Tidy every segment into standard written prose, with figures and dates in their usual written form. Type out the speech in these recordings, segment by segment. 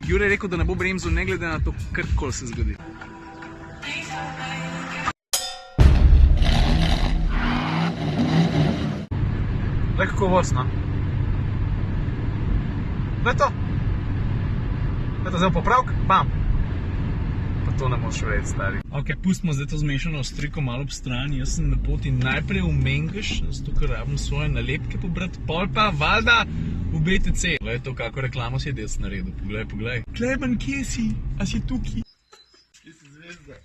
Jure je rekel, da ne bo bremzal, ne glede na to, karkoli se zgodi. Glej, kako vozno. Glej to. Glej to, zdaj popravk, bam. Pa to ne moš verjeti, stari. Ok, pustimo zdaj to zmešano ostriko malo ob strani. Jaz sem na poti najprej v Mengeš, zato ker rabim svoje nalepke pobrati, pol pa valjda v BTC. Glej to, kako reklamo si je dec naredil. Poglej, poglej. Klemen, kje si? A si tukaj? Kje si zvezda?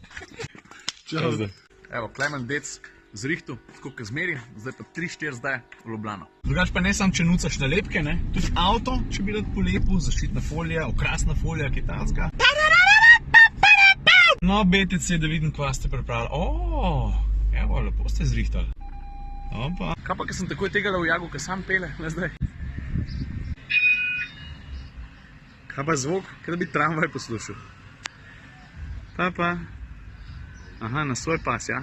Čau. Evo, Klemen, dec zrihtu, tako kot zmeri, zdaj pa 3-4 zdaj v Ljubljano. Drugač pa ne samo, če nucaš nalepke, ne? Tudi avto, če bi rad polepil, zaščitna folija, okrasna folija, kitajska. No, BTC, da vidim, kva ste pripravili. Evo, lepo ste zrihtali. Opa. Kaj pa, ker sem takoj tegala v jagu, ker sam pele, le zdaj. Kaj pa zvok, kaj da bi tramvaj poslušal. Pa. Aha, na svoj pas, ja.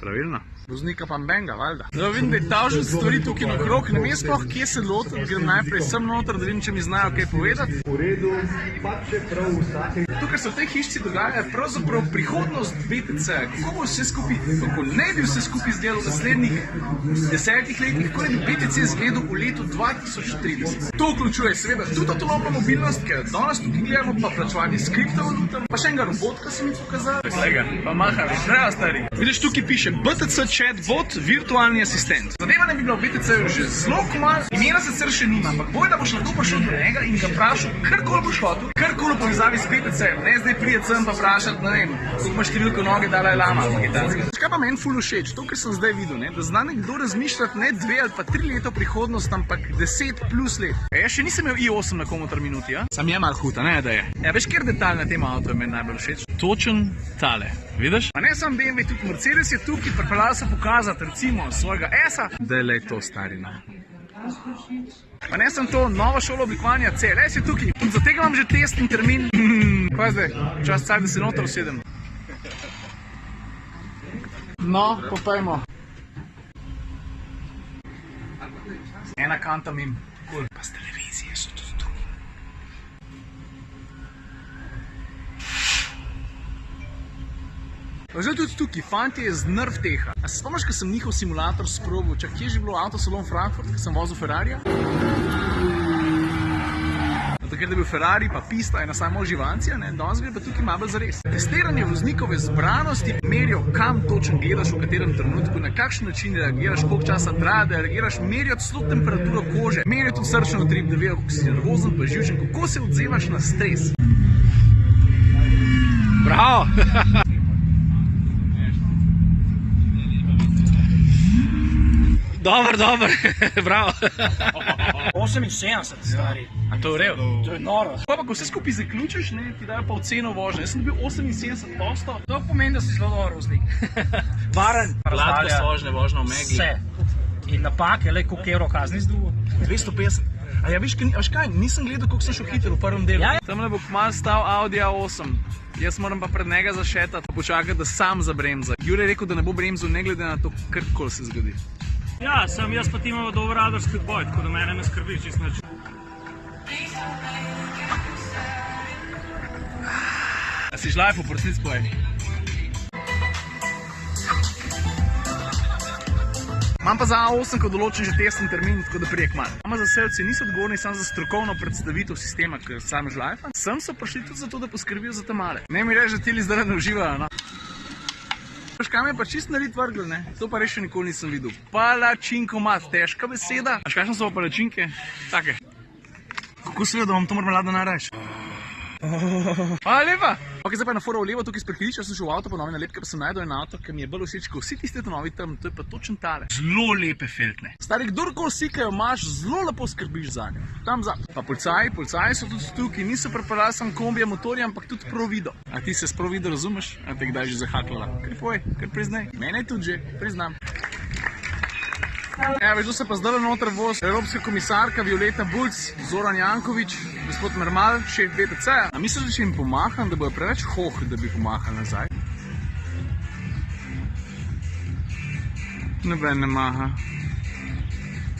Pravilno. Voznika pa benga, valjda. Zdaj vidim, da je tavžen stvari tukaj nakrog, ne vem sploh, kje se lotim, grem najprej sem noter, da vidim, če mi znajo kaj povedati. V redu, pa če prav vsake. Tukaj se v tej hišci dogaja pravzaprav prihodnost BTC. Kako bo vse skupaj, kako ne bi vse skupaj izgledal v naslednjih 10 letih, kako ne bi BTC izgledal v letu 2030. To vključuje seveda tudi avtonomno mobilnost, ker danes tukaj gledamo pa plačevanje s kriptovalutam, pa še enega robotka se mi pokazal. Glej, pa maha, zdravo stari. Vidiš, tukaj piše BTC chatbot, virtualni asistent. Zadeva ne bi bila v BTC-ju že zelo komaj, imena sicer še nima, ampak boj, da boš lahko prišel do njega in ga vprašal, karkoli boš hotel, karkoli v povezavi s BTC-jem, ne zdaj prijeti sem pa vprašati, ne vem, koliko ima številko noge Dalaj Lama ali kitajska. Kaj pa meni ful všeč, to, kar sem zdaj videl, ne, da zna nekdo razmišljati ne 2 ali pa 3 leta v prihodnost, ampak 10 plus let. Jaz še nisem imel i8 na komutar minuti, ja? Sam je malo huta, ne, da je. Ja, veš, kjer detalj na tem avtu je meni najbolj všeč? Točen tale, vidiš? Pa ne sam BMW, tudi Mercedes je tukaj, pripeljal se pokazati, recimo, svojega S-a. Daj to, stari, no. Pa ne sem to, nova šola oblikovanja CLS je tukaj. In za tega imam že testni termin. Kaj zdaj? Čas caj, da se noter usedem. No, popejmo. Ena kanta mim. Cool. Pa z televizije so tudi tukaj. Zdaj tudi tukaj, fantje z nerv teha. A se spomniš, ko sem njihov simulator sprobil, čak kje je že bilo avtosalon Frankfurt, ko sem vozil Ferrarija? Takrat je bil Ferrari, pa pista, ena sama uživancija, ne, danes gre pa tukaj malo zares. Testiranje voznikove zbranosti merijo, kam točno gledaš, v katerem trenutku, na kakšen način reagiraš, koliko časa traja, da reagiraš, merijo celo temperaturo kože, merijo tudi srčni utrip, da vejo, kako si nervozen pa živčen, kako se odzevaš na stres. Bravo! Dobar, bravo. 78, stari. A to je rev? To je noro. Pa ko vse skupaj zaključiš, ne, ti dajo pa oceno vožnje. Jaz sem bil 78%. To pomeni, da si zelo dober voznik. Varen, Gladko složne vožnje v megli. vse. In napake, le koliko evrov kazni z drugo. 250. A ja, veš kaj, nisem gledal, koliko sem šel hitro v prvem delu. Ja. Tamle bo kmalu stal Audi A8. Jaz moram pa pred njega zašetati, počakati, da sam zabremza. Jure je rekel, da ne bo bremzal, ne glede na to, karkoli se zgodi. Ja, sem jaz pa ti imamo dober radarski odboj, tako da mene ne skrbi čisto nič. A si šlajfo, prosit spoj? Imam pa za A8, ko določen že testni termin, tako da prije kmalu. Ama zaselci niso odgovorni samo za strokovno predstavitev sistema, ker sam žlajfa. Sem so prišli tudi zato, da poskrbijo za tamale. Ne mi reči, da tili zdaj ne uživajo, no. Veš, kam je pa čist narit vrgl, ne? To pa res še nikoli nisem videl. Palačinkomat, težka beseda. Veš, kakšne so pa palačinke? Take. Kako se ve, da vam to marmelado najrajš? Hvala lepa! Ok, zdaj pa je na foro v levo, tukaj iz parkirišča, sem šel v avto po nove nalepke, pa sem najdel en avto, ki mi je bolj všeč, kot vsi tisti novi tam, to je pa točen tale. Zelo lepe feltne. Stari, kdorkoli si, ki jo imaš, zelo lepo skrbiš za njo. Tam za. Pa policaji so tudi tukaj, niso prepeljali samo kombija motorja, ampak tudi provido. A ti se s provido razumeš? A te kdaj že zahaklala? Kar povej, kar priznaj. Mene tudi že, priznam. Evo, veš, se pa zdaj noter voz evropska komisarka Violeta Bulc, Zoran Janković, gospod Mermal, šef BTC-ja. A misliš, da če jim pomaham, da bojo preveč hoh, da bi pomahali nazaj? Noben ne maha.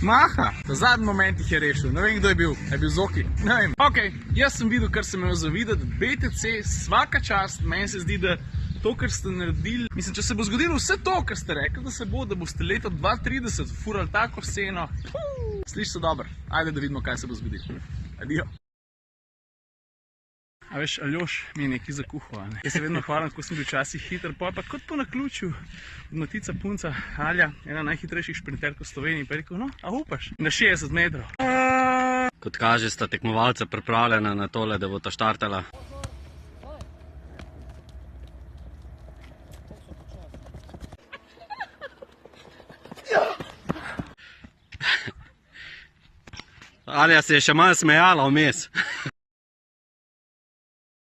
Maha, v zadnji moment jih je rešil, ne vem kdo je bil Zoki, ne vem. Ok, jaz sem videl, kar sem imel zavidati, BTC, svaka čast, meni se zdi, da to, kar ste naredili, mislim, če se bo zgodilo vse to, kar ste rekli, da se bo, da boste leta 2030 furali tako sceno, sliši se dobro, ajde da vidimo, kaj se bo zgodilo. Adijo. A veš, Aljoš mi je nekaj zakuhal, ne? Jaz se vedno hvalim, kako sem bil včasih hiter, pa kot po naključju, notica punca Alja, ena najhitrejših šprinterk v Sloveniji, pa je rekel, no, a upaš? Na 60 metrov. Kot kaže, sta tekmovalca pripravljena na tole, da bo ta štartala. Alja se je še malo smejala vmes.